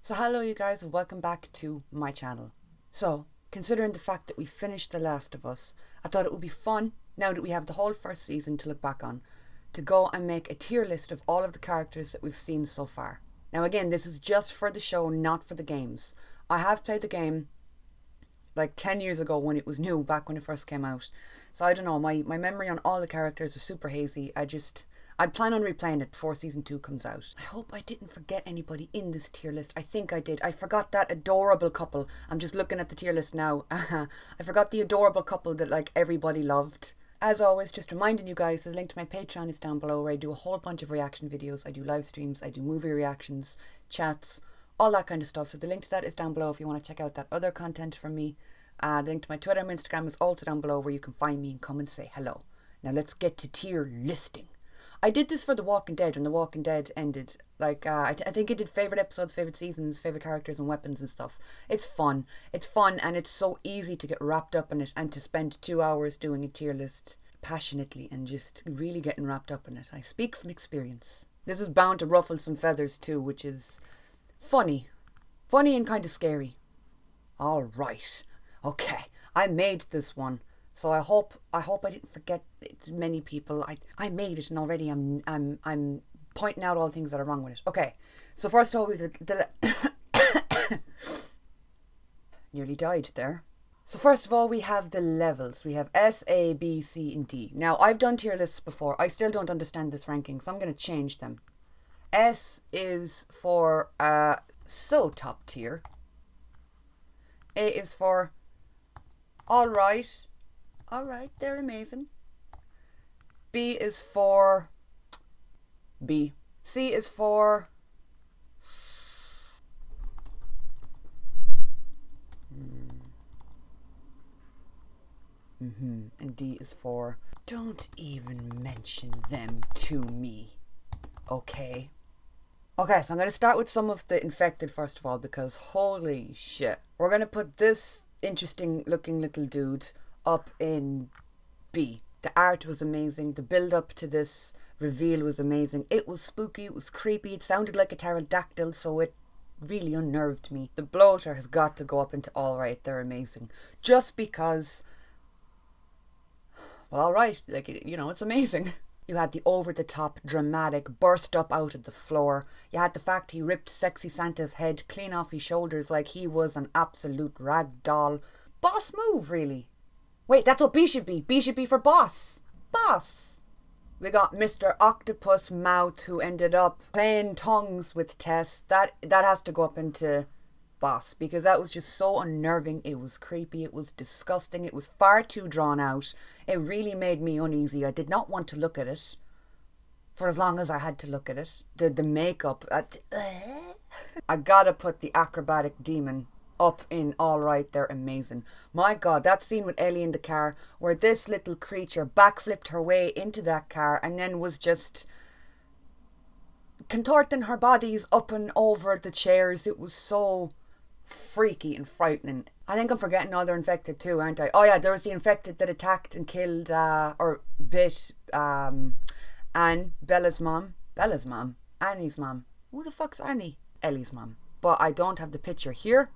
So hello you guys and welcome back to my channel. So, considering the fact that we finished The Last of Us, I thought it would be fun, now that we have the whole first season to look back on, to go and make a tier list of all of the characters that we've seen so far. Now again, this is just for the show, not for the games. I have played the game like 10 years ago when it was new, back when it first came out. So I don't know, my memory on all the characters are super hazy. I plan on replaying it before season 2 comes out. I hope I didn't forget anybody in this tier list. I think I did. I forgot that adorable couple. I'm just looking at the tier list now. I forgot the adorable couple that like everybody loved. As always, just reminding you guys, the link to my Patreon is down below, where I do a whole bunch of reaction videos. I do live streams, I do movie reactions, chats, all that kind of stuff. So the link to that is down below if you want to check out that other content from me. The link to my Twitter and Instagram is also down below, where you can find me and come and say hello. Now let's get to tier listing. I did this for The Walking Dead when The Walking Dead ended. Like, I think I did favourite episodes, favourite seasons, favourite characters and weapons and stuff. It's fun. It's fun and it's so easy to get wrapped up in it and to spend 2 hours doing a tier list passionately and just really getting wrapped up in it. I speak from experience. This is bound to ruffle some feathers too, which is funny. Funny and kind of scary. Alright. Okay. I made this one. So I hope I didn't forget many people. I made it and already I'm pointing out all the things that are wrong with it. Okay. So first of all, nearly died there. So first of all, we have the levels. We have S, A, B, C, and D. Now, I've done tier lists before. I still don't understand this ranking, so I'm going to change them. S is for so top tier. A is for alright. Alright, they're amazing. B is for B. C is for and D is for don't even mention them to me. Okay. Okay, so I'm going to start with some of the infected first of all, because holy shit. We're going to put this interesting looking little dude up in B. The art was amazing. The build up to this reveal was amazing. It was spooky. It was creepy. It sounded like a pterodactyl, so it really unnerved me. The bloater has got to go up into alright. They're amazing. Just because, well, alright, like, you know, it's amazing. You had the over-the-top, dramatic, burst up out of the floor. You had the fact he ripped sexy Santa's head clean off his shoulders like he was an absolute rag doll. Boss move, really. Wait, that's what B should be. B should be for boss. Boss. We got Mr. Octopus Mouth, who ended up playing tongues with Tess. That has to go up into boss, because that was just so unnerving. It was creepy. It was disgusting. It was far too drawn out. It really made me uneasy. I did not want to look at it for as long as I had to look at it. The makeup. I gotta put the acrobatic demon up in alright. They're amazing. My god, that scene with Ellie in the car where this little creature backflipped her way into that car and then was just contorting her bodies up and over the chairs. It was so freaky and frightening. I think I'm forgetting all they're infected too, aren't I? Oh yeah, there was the infected that attacked and killed or bit Anne, Bella's mom. Annie's mom. Who the fuck's Annie? Ellie's mom. But I don't have the picture here.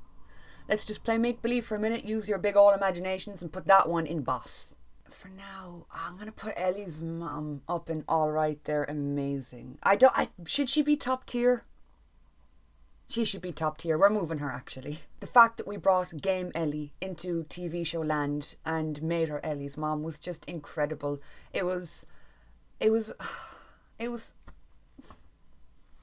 Let's just play make-believe for a minute. Use your big old imaginations and put that one in boss. For now, I'm going to put Ellie's mom up in alright. They're amazing. Should she be top tier? She should be top tier. We're moving her, actually. The fact that we brought Game Ellie into TV show land and made her Ellie's mom was just incredible. It was, you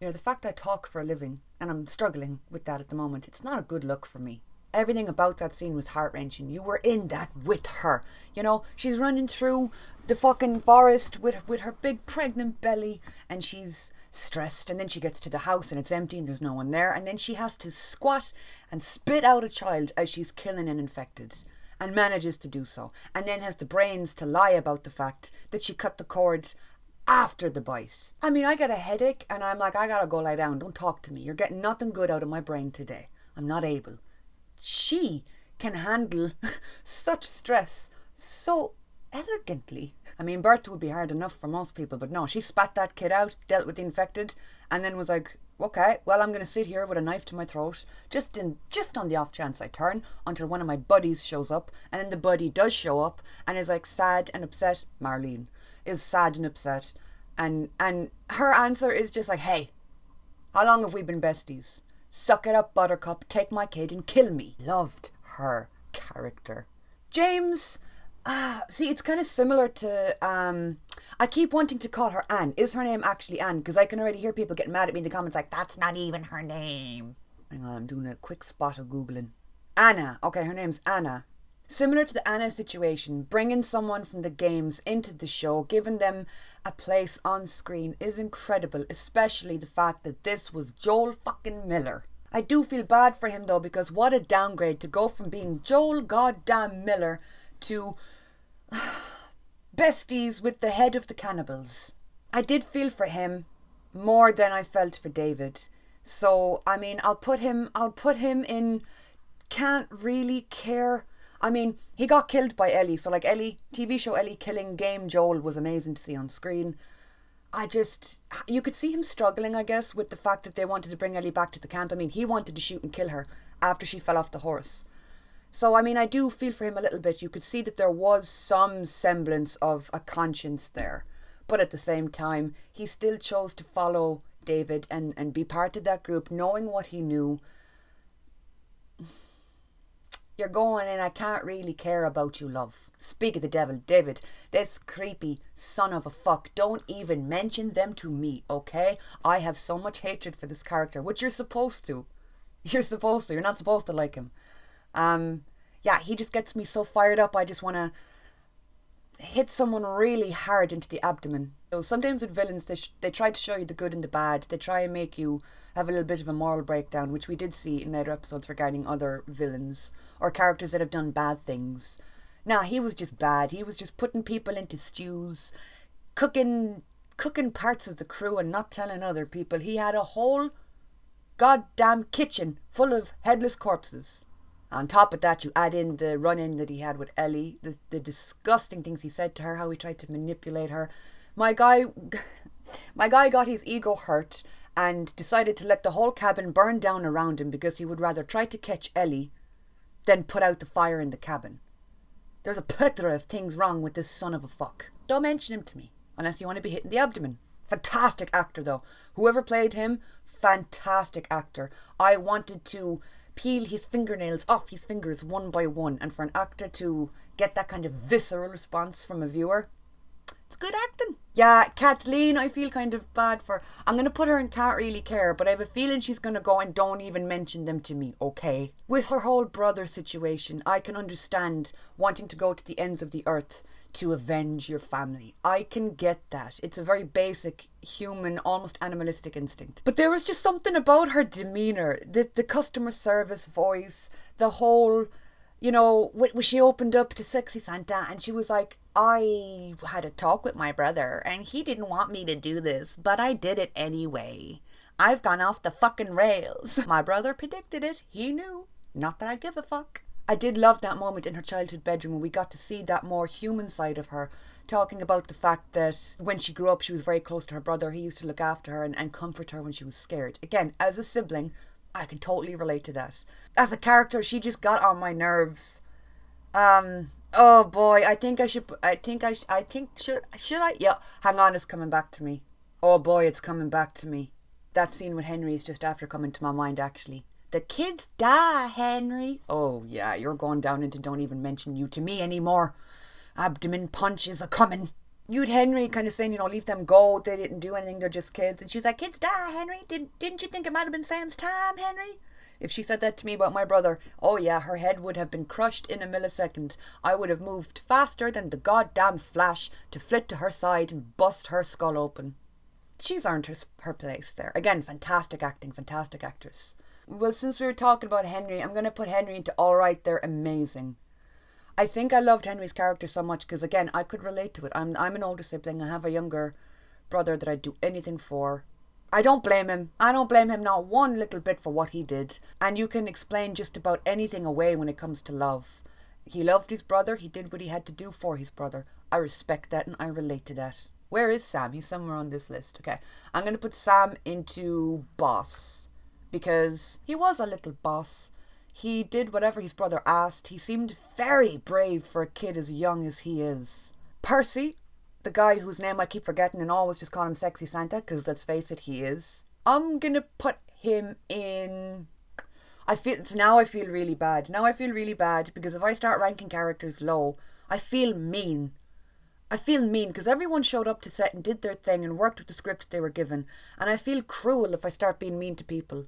know, the fact I talk for a living, and I'm struggling with that at the moment, it's not a good look for me. Everything about that scene was heart-wrenching. You were in that with her. You know, she's running through the fucking forest with her big pregnant belly, and she's stressed, and then she gets to the house and it's empty and there's no one there, and then she has to squat and spit out a child as she's killing an infected, and manages to do so, and then has the brains to lie about the fact that she cut the cord after the bite. I mean, I get a headache and I'm like, I gotta go lie down. Don't talk to me. You're getting nothing good out of my brain today. I'm not able. She can handle such stress so elegantly. I mean, birth would be hard enough for most people, but no, she spat that kid out, dealt with the infected, and then was like, okay, well, I'm going to sit here with a knife to my throat, just on the off chance I turn, until one of my buddies shows up, and then the buddy does show up, and is like sad and upset. Marlene is sad and upset, and her answer is just like, hey, how long have we been besties? Suck it up, Buttercup, take my kid and kill me. Loved her character. James, see, it's kind of similar to, I keep wanting to call her Anne. Is her name actually Anne? Because I can already hear people getting mad at me in the comments like, that's not even her name. Hang on, I'm doing a quick spot of Googling. Anna. Okay, her name's Anna. Similar to the Anna situation, bringing someone from the games into the show, giving them a place on screen is incredible, especially the fact that this was Joel fucking Miller. I do feel bad for him though, because what a downgrade to go from being Joel goddamn Miller to besties with the head of the cannibals. I did feel for him more than I felt for David. So, I mean, I'll put him in can't really care. I mean, he got killed by Ellie. So like Ellie, TV show Ellie killing game Joel was amazing to see on screen. You could see him struggling, I guess, with the fact that they wanted to bring Ellie back to the camp. I mean, he wanted to shoot and kill her after she fell off the horse. So, I mean, I do feel for him a little bit. You could see that there was some semblance of a conscience there. But at the same time, he still chose to follow David and be part of that group, knowing what he knew. You're going in, I can't really care about you, love. Speak of the devil, David, this creepy son of a fuck, don't even mention them to me, okay? I have so much hatred for this character, which you're supposed to. You're not supposed to like him. Yeah, he just gets me so fired up, I just want to hit someone really hard into the abdomen. So sometimes with villains, they try to show you the good and the bad. They try and make you have a little bit of a moral breakdown, which we did see in later episodes regarding other villains or characters that have done bad things. Nah, he was just bad. He was just putting people into stews, cooking parts of the crew and not telling other people. He had a whole goddamn kitchen full of headless corpses. On top of that, you add in the run-in that he had with Ellie, the disgusting things he said to her, how he tried to manipulate her. My guy got his ego hurt and decided to let the whole cabin burn down around him because he would rather try to catch Ellie than put out the fire in the cabin. There's a plethora of things wrong with this son of a fuck. Don't mention him to me, unless you want to be hit in the abdomen. Fantastic actor, though. Whoever played him, fantastic actor. I wanted to peel his fingernails off his fingers one by one, and for an actor to get that kind of visceral response from a viewer, it's good acting. Yeah, Kathleen, I feel kind of bad for. I'm going to put her in can't really care, but I have a feeling she's going to go and don't even mention them to me, okay? With her whole brother situation, I can understand wanting to go to the ends of the earth to avenge your family. I can get that. It's a very basic human, almost animalistic instinct. But there was just something about her demeanour, the customer service voice, the whole, you know, when she opened up to Sexy Santa and she was like, I had a talk with my brother and he didn't want me to do this, but I did it anyway. I've gone off the fucking rails. My brother predicted it. He knew. Not that I give a fuck. I did love that moment in her childhood bedroom when we got to see that more human side of her, talking about the fact that when she grew up, she was very close to her brother. He used to look after her and comfort her when she was scared. Again, as a sibling, I can totally relate to that. As a character, she just got on my nerves. Oh boy, should I? Yeah, hang on, it's coming back to me. Oh boy, it's coming back to me. That scene with Henry is just after coming to my mind, actually. The kids die, Henry. Oh yeah, you're going down into don't even mention you to me anymore. Abdomen punches are coming. You'd Henry kind of saying, you know, leave them go. They didn't do anything. They're just kids. And she was like, kids die, Henry. Didn't you think it might have been Sam's time, Henry? If she said that to me about my brother, oh yeah, her head would have been crushed in a millisecond. I would have moved faster than the goddamn Flash to flit to her side and bust her skull open. She's earned her place there. Again, fantastic acting, fantastic actress. Well, since we were talking about Henry, I'm going to put Henry into alright, they're amazing. I think I loved Henry's character so much because, again, I could relate to it. I'm an older sibling. I have a younger brother that I'd do anything for. I don't blame him. I don't blame him not one little bit for what he did. And you can explain just about anything away when it comes to love. He loved his brother. He did what he had to do for his brother. I respect that and I relate to that. Where is Sam? He's somewhere on this list. Okay. I'm going to put Sam into boss because he was a little boss. He did whatever his brother asked. He seemed very brave for a kid as young as he is. Percy, the guy whose name I keep forgetting and always just call him Sexy Santa, because let's face it, he is. I'm going to put him in... I feel really bad. Now I feel really bad because if I start ranking characters low, I feel mean. I feel mean because everyone showed up to set and did their thing and worked with the script they were given. And I feel cruel if I start being mean to people.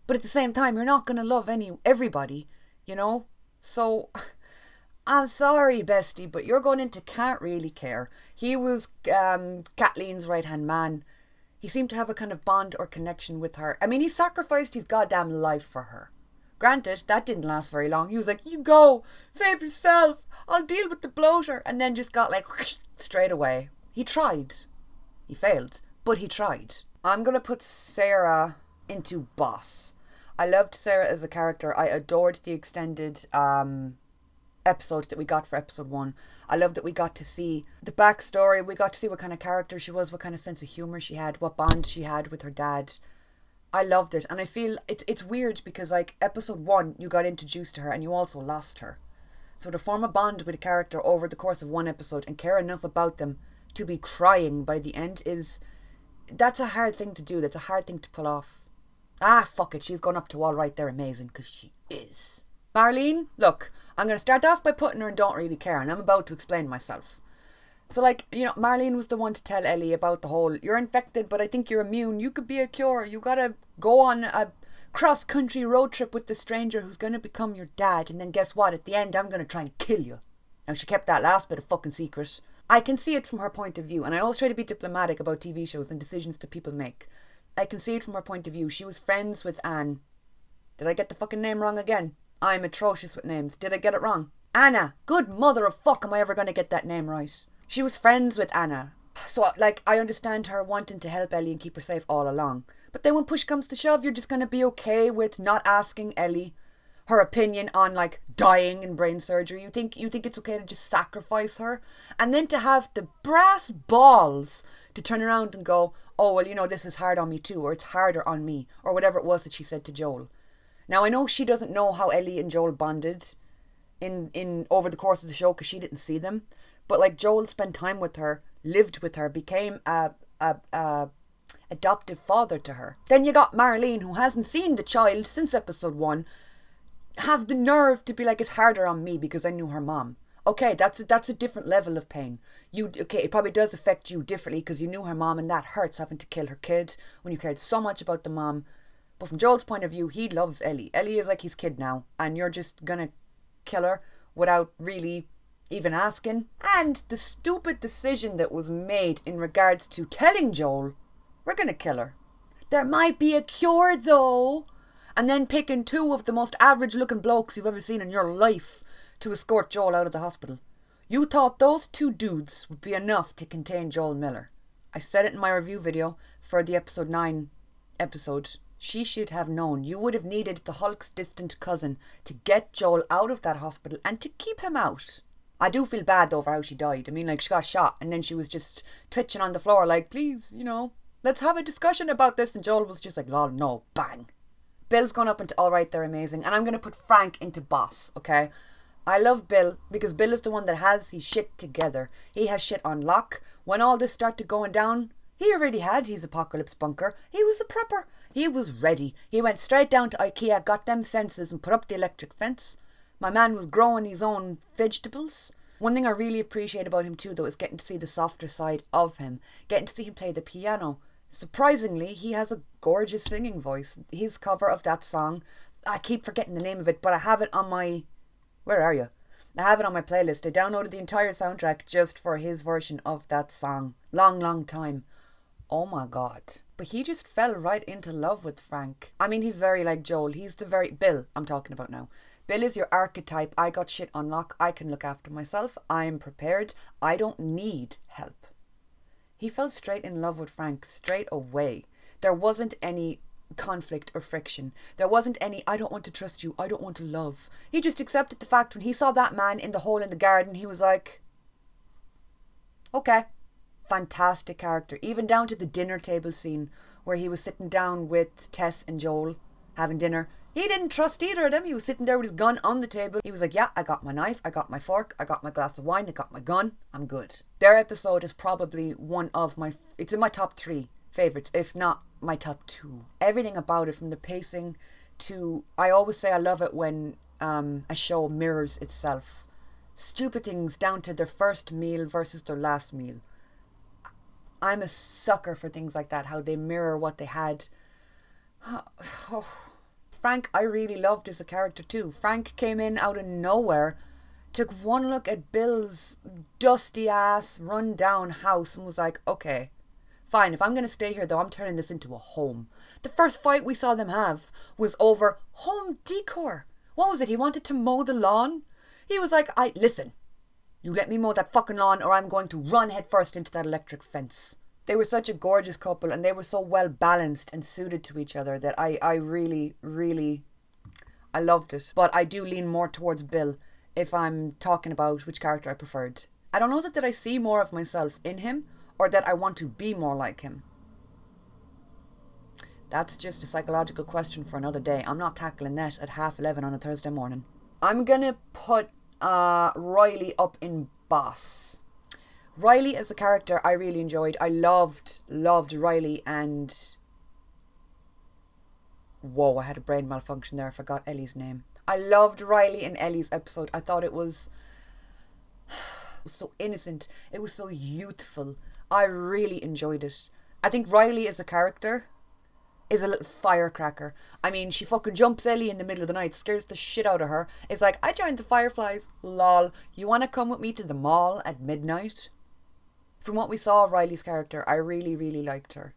But at the same time, you're not going to love everybody, you know? So, I'm sorry, bestie, but you're going into can't really care. He was Kathleen's right-hand man. He seemed to have a kind of bond or connection with her. I mean, he sacrificed his goddamn life for her. Granted, that didn't last very long. He was like, you go, save yourself, I'll deal with the bloater. And then just got like, straight away. He tried. He failed, but he tried. I'm going to put Sarah into boss. I loved Sarah as a character. I adored the extended episodes that we got for episode 1. I loved that we got to see the backstory. We got to see what kind of character she was, what kind of sense of humour she had, what bond she had with her dad. I loved it, and I feel it's weird because like episode 1 you got introduced to her and you also lost her. So to form a bond with a character over the course of one episode and care enough about them to be crying by the end that's a hard thing to do. That's a hard thing to pull off. Ah, fuck it, she's gone up to all right there, amazing, because she is. Marlene, look, I'm going to start off by putting her in Don't Really Care, and I'm about to explain myself. So, like, you know, Marlene was the one to tell Ellie about the whole, you're infected, but I think you're immune. You could be a cure. You gotta go on a cross-country road trip with the stranger who's gonna become your dad. And then guess what? At the end, I'm gonna try and kill you. Now, she kept that last bit of fucking secret. I can see it from her point of view. And I always try to be diplomatic about TV shows and decisions that people make. I can see it from her point of view. She was friends with Anne. Did I get the fucking name wrong again? I'm atrocious with names. Did I get it wrong? Anna. Good mother of fuck, am I ever gonna get that name right? She was friends with Anna. So, like, I understand her wanting to help Ellie and keep her safe all along. But then when push comes to shove, you're just going to be okay with not asking Ellie her opinion on, like, dying in brain surgery. You think it's okay to just sacrifice her? And then to have the brass balls to turn around and go, oh, well, you know, this is hard on me too, or it's harder on me, or whatever it was that she said to Joel. Now, I know she doesn't know how Ellie and Joel bonded in over the course of the show because she didn't see them. But like Joel spent time with her, lived with her, became a adoptive father to her. Then you got Marlene, who hasn't seen the child since episode 1, have the nerve to be like, it's harder on me because I knew her mom. Okay, that's a different level of pain. It probably does affect you differently because you knew her mom and that hurts having to kill her kid when you cared so much about the mom. But from Joel's point of view, he loves Ellie. Ellie is like his kid now, and you're just gonna kill her without really even asking. And the stupid decision that was made in regards to telling Joel, we're gonna kill her. There might be a cure though. And then picking 2 of the most average looking blokes you've ever seen in your life to escort Joel out of the hospital. You thought those 2 dudes would be enough to contain Joel Miller. I said it in my review video for the episode 9 episode. She should have known. You would have needed the Hulk's distant cousin to get Joel out of that hospital and to keep him out. I do feel bad though for how she died. I mean, like, she got shot and then she was just twitching on the floor like, please, you know, let's have a discussion about this. And Joel was just like, lol, no, bang. Bill's gone up into alright, they're amazing. And I'm going to put Frank into boss, okay? I love Bill because Bill is the one that has his shit together. He has shit on lock. When all this started going down, he already had his apocalypse bunker. He was a prepper. He was ready. He went straight down to IKEA, got them fences and put up the electric fence. My man was growing his own vegetables. One thing I really appreciate about him too, though, is getting to see the softer side of him. Getting to see him play the piano. Surprisingly, he has a gorgeous singing voice. His cover of that song, I keep forgetting the name of it, but I have it on my... Where are you? I have it on my playlist. I downloaded the entire soundtrack just for his version of that song. Long time. Oh my god. But he just fell right into love with Frank. I mean, he's very like Joel. He's the very... Bill, I'm talking about now. Bill is your archetype. I got shit on lock. I can look after myself. I'm prepared. I don't need help. He fell straight in love with Frank straight away. There wasn't any conflict or friction. There wasn't any, I don't want to trust you. I don't want to love. He just accepted the fact when he saw that man in the hole in the garden, he was like, okay, fantastic character, even down to the dinner table scene where he was sitting down with Tess and Joel having dinner. He didn't trust either of them. He was sitting there with his gun on the table. He was like, yeah, I got my knife, I got my fork, I got my glass of wine, I got my gun, I'm good. Their episode is probably it's in my top 3 favourites, if not my top 2. Everything about it, from the pacing to, I always say I love it when a show mirrors itself. Stupid things down to their first meal versus their last meal. I'm a sucker for things like that, how they mirror what they had. Frank, I really loved as a character too. Frank came in out of nowhere, took one look at Bill's dusty ass, run down house and was like, okay, fine, if I'm going to stay here though, I'm turning this into a home. The first fight we saw them have was over home decor. What was it? He wanted to mow the lawn? He was like, listen, you let me mow that fucking lawn or I'm going to run headfirst into that electric fence. They were such a gorgeous couple and they were so well balanced and suited to each other that I really, really, I loved it. But I do lean more towards Bill if I'm talking about which character I preferred. I don't know that I see more of myself in him or that I want to be more like him. That's just a psychological question for another day. I'm not tackling that at 11:30 on a Thursday morning. I'm going to put Riley up in boss. Riley as a character I really enjoyed. I loved Riley and... Whoa, I had a brain malfunction there. I forgot Ellie's name. I loved Riley and Ellie's episode. I thought it was so innocent. It was so youthful. I really enjoyed it. I think Riley as a character is a little firecracker. I mean, she fucking jumps Ellie in the middle of the night, scares the shit out of her. It's like, I joined the Fireflies. Lol. You want to come with me to the mall at midnight? From what we saw of Riley's character, I really, really liked her.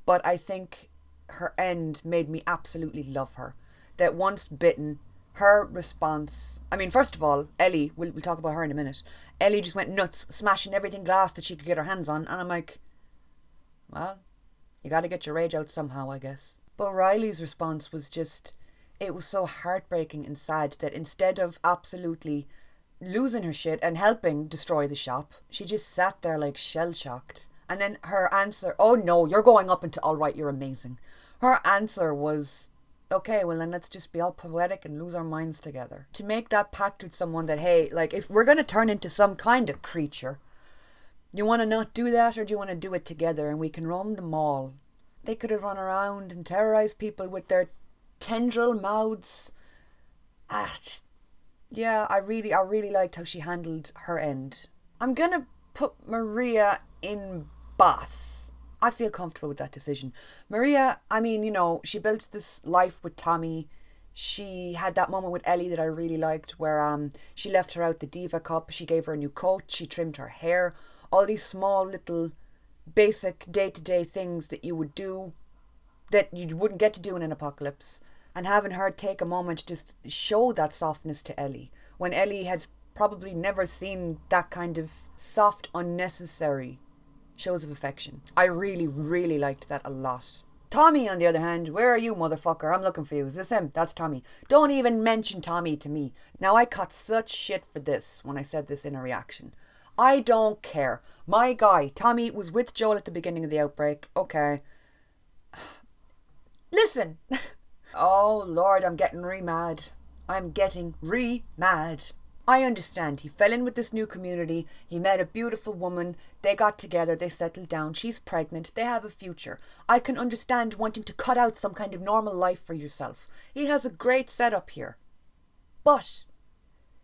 But I think her end made me absolutely love her. That once bitten, her response... I mean, first of all, Ellie, we'll talk about her in a minute. Ellie just went nuts, smashing everything glass that she could get her hands on. And I'm like, well, you got to get your rage out somehow, I guess. But Riley's response was just... It was so heartbreaking and sad that instead of absolutely losing her shit and helping destroy the shop, she just sat there like shell-shocked. And then her answer, oh no, you're going up into all right, you're amazing. Her answer was, okay, well then let's just be all poetic and lose our minds together. To make that pact with someone that, hey, like if we're going to turn into some kind of creature, you want to not do that or do you want to do it together and we can roam the mall? They could have run around and terrorized people with their tendril mouths. Yeah, I really liked how she handled her end. I'm going to put Maria in boss. I feel comfortable with that decision. Maria, I mean, you know, she built this life with Tommy. She had that moment with Ellie that I really liked where she left her out the Diva Cup. She gave her a new coat. She trimmed her hair. All these small little basic day-to-day things that you would do that you wouldn't get to do in an apocalypse. And having her take a moment to just show that softness to Ellie. When Ellie has probably never seen that kind of soft, unnecessary shows of affection. I really, really liked that a lot. Tommy, on the other hand, where are you, motherfucker? I'm looking for you. Is this him? That's Tommy. Don't even mention Tommy to me. Now, I caught such shit for this when I said this in a reaction. I don't care. My guy, Tommy, was with Joel at the beginning of the outbreak. Okay. Listen. Oh, Lord, I'm getting re-mad. I'm getting re-mad. I understand. He fell in with this new community. He met a beautiful woman. They got together. They settled down. She's pregnant. They have a future. I can understand wanting to cut out some kind of normal life for yourself. He has a great setup here. But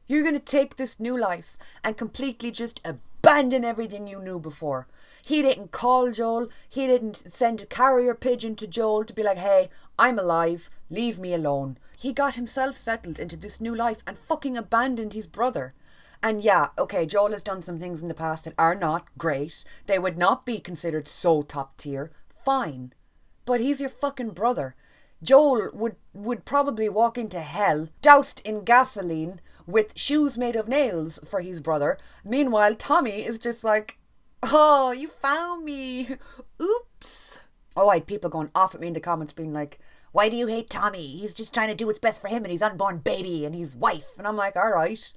you're going to take this new life and completely just abandon everything you knew before. He didn't call Joel. He didn't send a carrier pigeon to Joel to be like, hey, I'm alive. Leave me alone. He got himself settled into this new life and fucking abandoned his brother. And yeah, okay, Joel has done some things in the past that are not great. They would not be considered so top tier. Fine. But he's your fucking brother. Joel would probably walk into hell, doused in gasoline, with shoes made of nails for his brother. Meanwhile, Tommy is just like, oh, you found me. Oops. Oh, I had people going off at me in the comments being like, why do you hate Tommy? He's just trying to do what's best for him and his unborn baby and his wife. And I'm like, all right,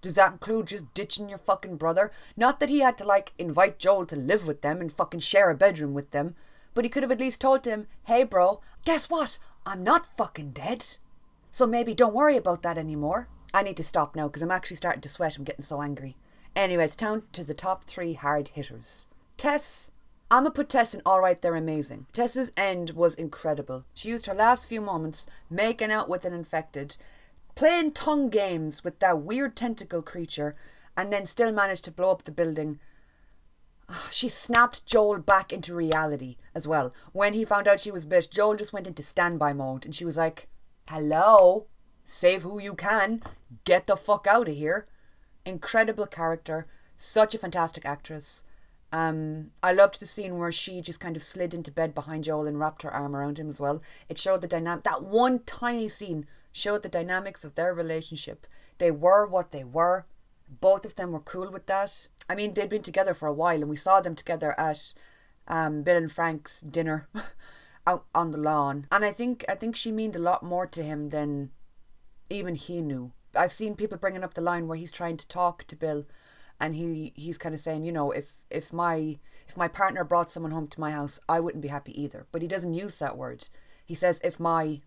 Does that include just ditching your fucking brother? Not that he had to, like, invite Joel to live with them and fucking share a bedroom with them, but he could have at least told him, hey bro, guess what? I'm not fucking dead. So maybe don't worry about that anymore. I need to stop now because I'm actually starting to sweat. I'm getting so angry. Anyway, it's down to the top 3 hard hitters. Tess. I'ma put Tess in alright, they're amazing. Tess's end was incredible. She used her last few moments making out with an infected, playing tongue games with that weird tentacle creature, and then still managed to blow up the building. She snapped Joel back into reality as well. When he found out she was bit, Joel just went into standby mode and she was like, hello, save who you can, get the fuck out of here. Incredible character, such a fantastic actress. I loved the scene where she just kind of slid into bed behind Joel and wrapped her arm around him as well. It showed the dynamic. That one tiny scene showed the dynamics of their relationship. They were what they were. Both of them were cool with that. I mean, they'd been together for a while, and we saw them together at Bill and Frank's dinner out on the lawn. And I think she meant a lot more to him than even he knew. I've seen people bringing up the line where he's trying to talk to Bill, and he's kind of saying, you know, if my partner brought someone home to my house, I wouldn't be happy either. But he doesn't use that word. He says, if mine.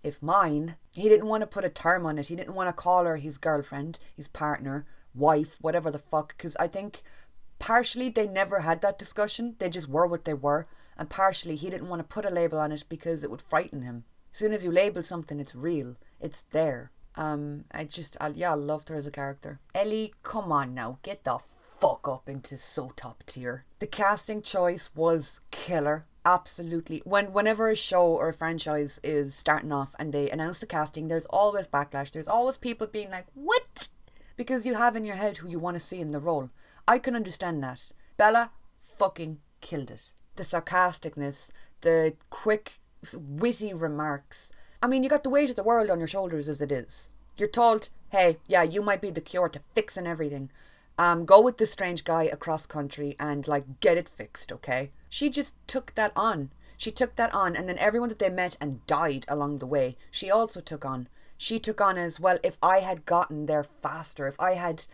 He didn't want to put a term on it. He didn't want to call her his girlfriend, his partner, wife, whatever the fuck. Because I think partially they never had that discussion. They just were what they were. And partially he didn't want to put a label on it because it would frighten him. As soon as you label something, it's real. It's there. I loved her as a character. Ellie, come on now, get the fuck up into so top tier. The casting choice was killer. Absolutely. Whenever a show or a franchise is starting off and they announce the casting, there's always backlash. There's always people being like, what? Because you have in your head who you want to see in the role. I can understand that. Bella fucking killed it. The sarcasticness, the quick, witty remarks. I mean, you got the weight of the world on your shoulders as it is. You're told, hey, yeah, you might be the cure to fixing everything. Go with this strange guy across country and, like, get it fixed, okay? She just took that on. She took that on, and then everyone that they met and died along the way, she also took on. She took on as, well, if I had gotten there faster, if I had,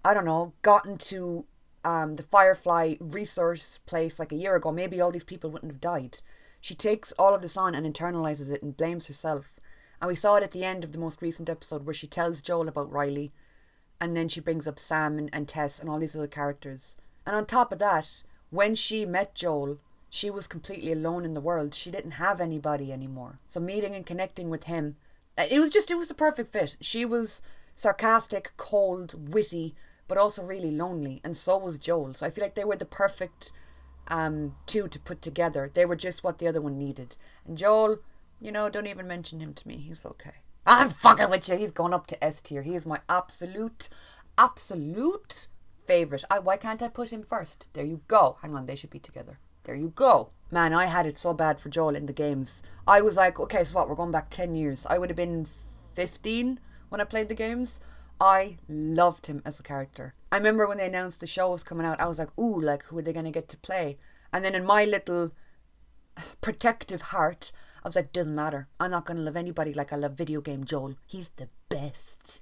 I don't know, gotten to the Firefly resource place like a year ago, maybe all these people wouldn't have died. She takes all of this on and internalizes it and blames herself. And we saw it at the end of the most recent episode where she tells Joel about Riley, and then she brings up Sam and Tess and all these other characters. And on top of that, when she met Joel, she was completely alone in the world. She didn't have anybody anymore. So meeting and connecting with him, it was a perfect fit. She was sarcastic, cold, witty, but also really lonely. And so was Joel. So I feel like they were the perfect two to put together. They were just what the other one needed. And Joel, you know, don't even mention him to me. He's okay. I'm fucking with you. He's going up to S tier. He is my absolute favourite. Why can't I put him first? There you go. Hang on, they should be together. There you go. Man, I had it so bad for Joel in the games. I was like, okay, so what? We're going back 10 years. I would have been 15 when I played the games. I loved him as a character. I remember when they announced the show was coming out, I was like, ooh, like, who are they going to get to play? And then in my little protective heart, I was like, doesn't matter. I'm not going to love anybody like I love video game Joel. He's the best.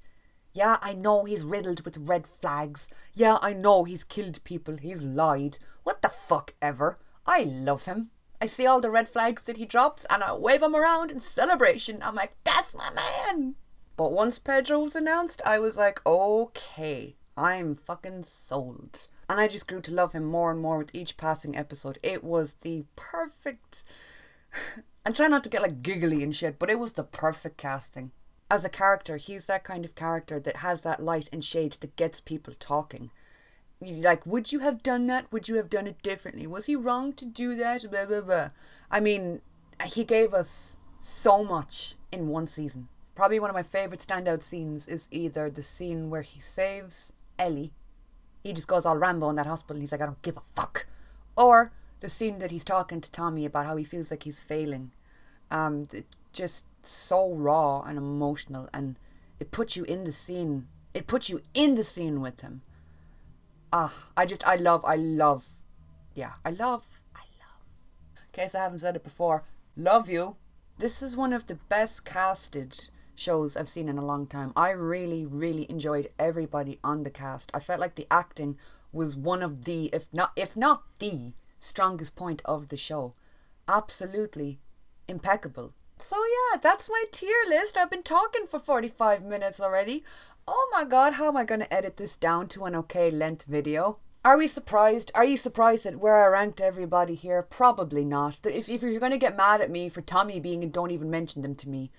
Yeah, I know he's riddled with red flags. Yeah, I know he's killed people. He's lied. What the fuck ever. I love him. I see all the red flags that he drops and I wave them around in celebration. I'm like, that's my man. But once Pedro was announced, I was like, okay, I'm fucking sold. And I just grew to love him more and more with each passing episode. It was the perfect... I'm trying not to get like giggly and shit, but it was the perfect casting. As a character, he's that kind of character that has that light and shade that gets people talking. Like, would you have done that? Would you have done it differently? Was he wrong to do that? Blah, blah, blah. I mean, he gave us so much in one season. Probably one of my favourite standout scenes is either the scene where he saves Ellie. He just goes all Rambo in that hospital and he's like, I don't give a fuck. Or the scene that he's talking to Tommy about how he feels like he's failing. Just so raw and emotional, and it puts you in the scene. It puts you in the scene with him. I love. In case I haven't said it before, love you. This is one of the best casted shows I've seen in a long time. I really, really enjoyed everybody on the cast. I felt like the acting was one of the, if not the strongest point of the show. Absolutely impeccable. So yeah, that's my tier list. I've been talking for 45 minutes already. Oh my god, how am I going to edit this down to an okay length video? Are we surprised? Are you surprised at where I ranked everybody here? Probably not. If you're going to get mad at me for Tommy being and don't even mention them to me,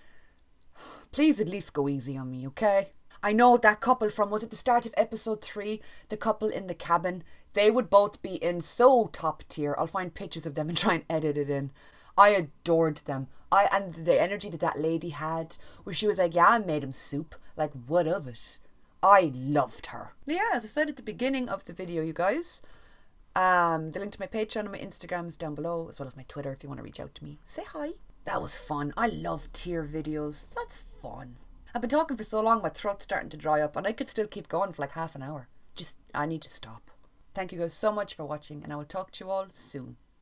please at least go easy on me, okay? I know that couple from, was it the start of episode 3? The couple in the cabin. They would both be in so top tier. I'll find pictures of them and try and edit it in. I adored them. And the energy that lady had, where she was like, yeah, I made him soup. Like, what of it? I loved her. Yeah, as I said at the beginning of the video, you guys, the link to my Patreon and my Instagram is down below, as well as my Twitter if you want to reach out to me. Say hi. That was fun. I love tier videos. That's fun. I've been talking for so long, my throat's starting to dry up, and I could still keep going for like half an hour. I need to stop. Thank you guys so much for watching, and I will talk to you all soon.